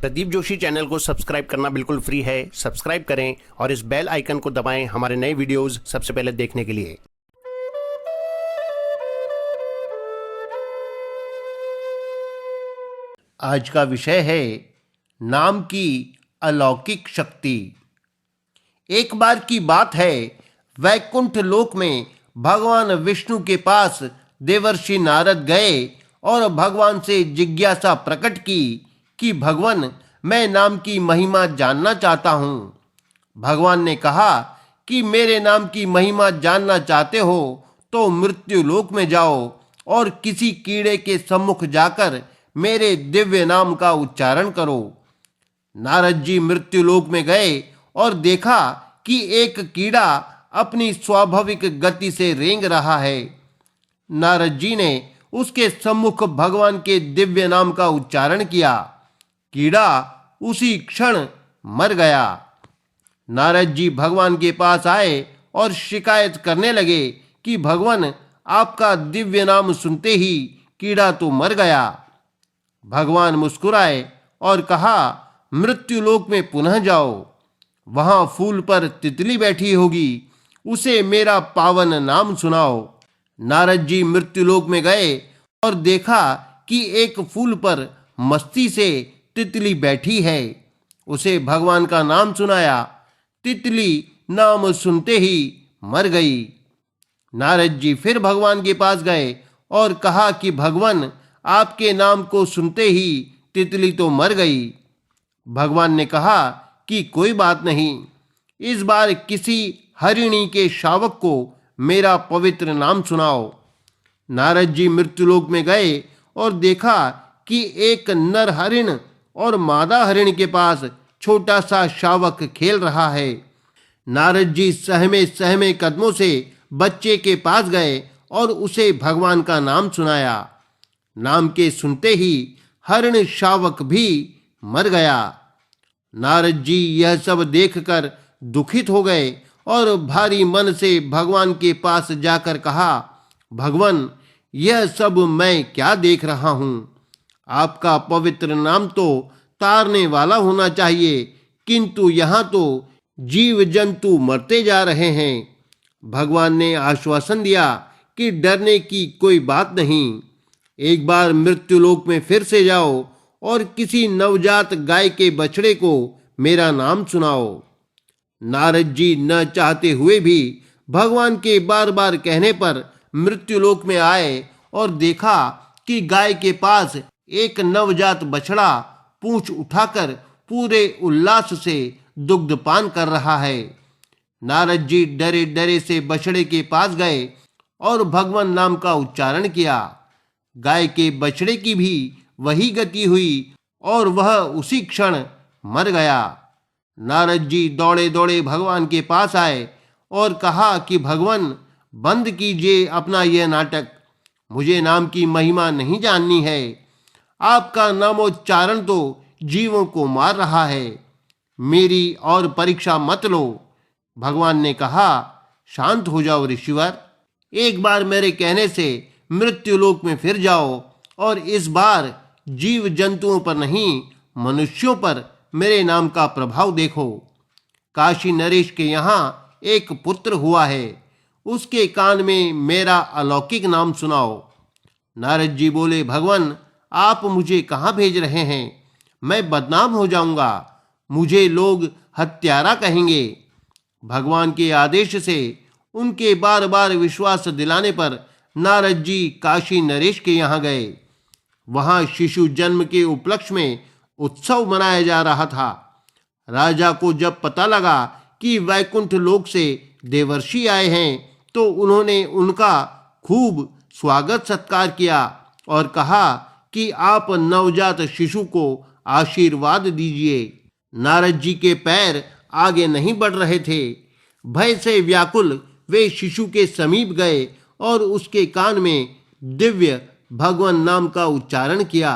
Pradeep Joshi channel को subscribe करना बिल्कुल फ्री है। सब्सक्राइब करें और इस बेल आइकन को दबाएं हमारे नए वीडियोस सबसे पहले देखने के लिए। आज का विषय है नाम की अलौकिक शक्ति। एक बार की बात है, वैकुंठ लोक में भगवान विष्णु के पास देवर्षि नारद गए और भगवान से जिज्ञासा प्रकट की कि भगवान, मैं नाम की महिमा जानना चाहता हूँ। भगवान ने कहा कि मेरे नाम की महिमा जानना चाहते हो तो मृत्यु लोक में जाओ और किसी कीड़े के सम्मुख जाकर मेरे दिव्य नाम का उच्चारण करो। नारद जी मृत्यु लोक में गए और देखा कि एक कीड़ा अपनी स्वाभाविक गति से रेंग रहा है। नारद जी ने उसके सम्मुख भगवान के दिव्य नाम का उच्चारण किया। कीड़ा उसी क्षण मर गया। नारद जी भगवान के पास आए और शिकायत करने लगे कि भगवान, आपका दिव्य नाम सुनते ही कीड़ा तो मर गया। भगवान मुस्कुराए और कहा, मृत्यु लोक में पुनः जाओ, वहां फूल पर तितली बैठी होगी, उसे मेरा पावन नाम सुनाओ। नारद जी मृत्यु लोक में गए और देखा कि एक फूल पर मस्ती से तितली बैठी है। उसे भगवान का नाम सुनाया। तितली नाम सुनते ही मर गई। नारद जी फिर भगवान के पास गए और कहा कि भगवान, आपके नाम को सुनते ही तितली तो मर गई। भगवान ने कहा कि कोई बात नहीं, इस बार किसी हरिणी के शावक को मेरा पवित्र नाम सुनाओ। नारद जी मृत्युलोक में गए और देखा कि एक नर हरिण और मादा हरिण के पास छोटा सा शावक खेल रहा है। नारद जी सहमे सहमे कदमों से बच्चे के पास गए और उसे भगवान का नाम सुनाया। नाम के सुनते ही हरिण शावक भी मर गया। नारद जी यह सब देखकर दुखित हो गए और भारी मन से भगवान के पास जाकर कहा, भगवान, यह सब मैं क्या देख रहा हूँ? आपका पवित्र नाम तो तारने वाला होना चाहिए, किंतु यहाँ तो जीव जंतु मरते जा रहे हैं। भगवान ने आश्वासन दिया कि डरने की कोई बात नहीं। एक बार मृत्युलोक में फिर से जाओ और किसी नवजात गाय के बछड़े को मेरा नाम सुनाओ। नारद जी न चाहते हुए भी भगवान के बार बार कहने पर मृत्युलोक में आए और देखा कि गाय के पास एक नवजात बछड़ा पूंछ उठाकर पूरे उल्लास से दुग्धपान कर रहा है। नारद जी डरे डरे से बछड़े के पास गए और भगवान नाम का उच्चारण किया। गाय के बछड़े की भी वही गति हुई और वह उसी क्षण मर गया। नारद जी दौड़े दौड़े भगवान के पास आए और कहा कि भगवान, बंद कीजिए अपना यह नाटक। मुझे नाम की महिमा नहीं जाननी है। आपका नामोच्चारण तो जीवों को मार रहा है। मेरी और परीक्षा मत लो। भगवान ने कहा, शांत हो जाओ ऋषिवर। एक बार मेरे कहने से मृत्युलोक में फिर जाओ और इस बार जीव जंतुओं पर नहीं, मनुष्यों पर मेरे नाम का प्रभाव देखो। काशी नरेश के यहाँ एक पुत्र हुआ है, उसके कान में मेरा अलौकिक नाम सुनाओ। नारद जी बोले, भगवान, आप मुझे कहाँ भेज रहे हैं? मैं बदनाम हो जाऊंगा, मुझे लोग हत्यारा कहेंगे। भगवान के आदेश से उनके बार बार विश्वास दिलाने पर नारद जी काशी नरेश के यहाँ गए। वहाँ शिशु जन्म के उपलक्ष्य में उत्सव मनाया जा रहा था। राजा को जब पता लगा कि वैकुंठ लोक से देवर्षि आए हैं तो उन्होंने उनका खूब स्वागत सत्कार किया और कहा कि आप नवजात शिशु को आशीर्वाद दीजिए। नारद जी के पैर आगे नहीं बढ़ रहे थे। भय से व्याकुल वे शिशु के समीप गए और उसके कान में दिव्य भगवान नाम का उच्चारण किया।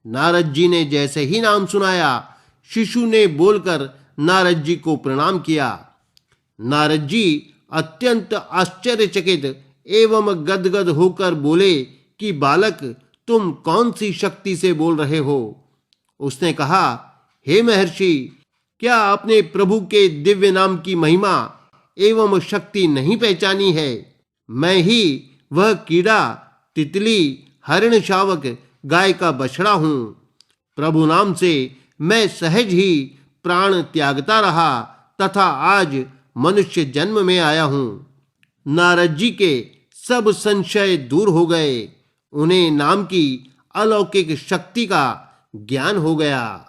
नारद जी ने जैसे ही नाम सुनाया, शिशु ने बोलकर नारद जी को प्रणाम किया। नारद जी अत्यंत आश्चर्यचकित एवं गदगद होकर बोले कि बालक, तुम कौन सी शक्ति से बोल रहे हो? उसने कहा, हे महर्षि, क्या आपने प्रभु के दिव्य नाम की महिमा एवं शक्ति नहीं पहचानी है? मैं ही वह कीड़ा, तितली, हरिण शावक, गाय का बछड़ा हूं। प्रभु नाम से मैं सहज ही प्राण त्यागता रहा तथा आज मनुष्य जन्म में आया हूं। नारद जी के सब संशय दूर हो गए। उन्हें नाम की अलौकिक शक्ति का ज्ञान हो गया।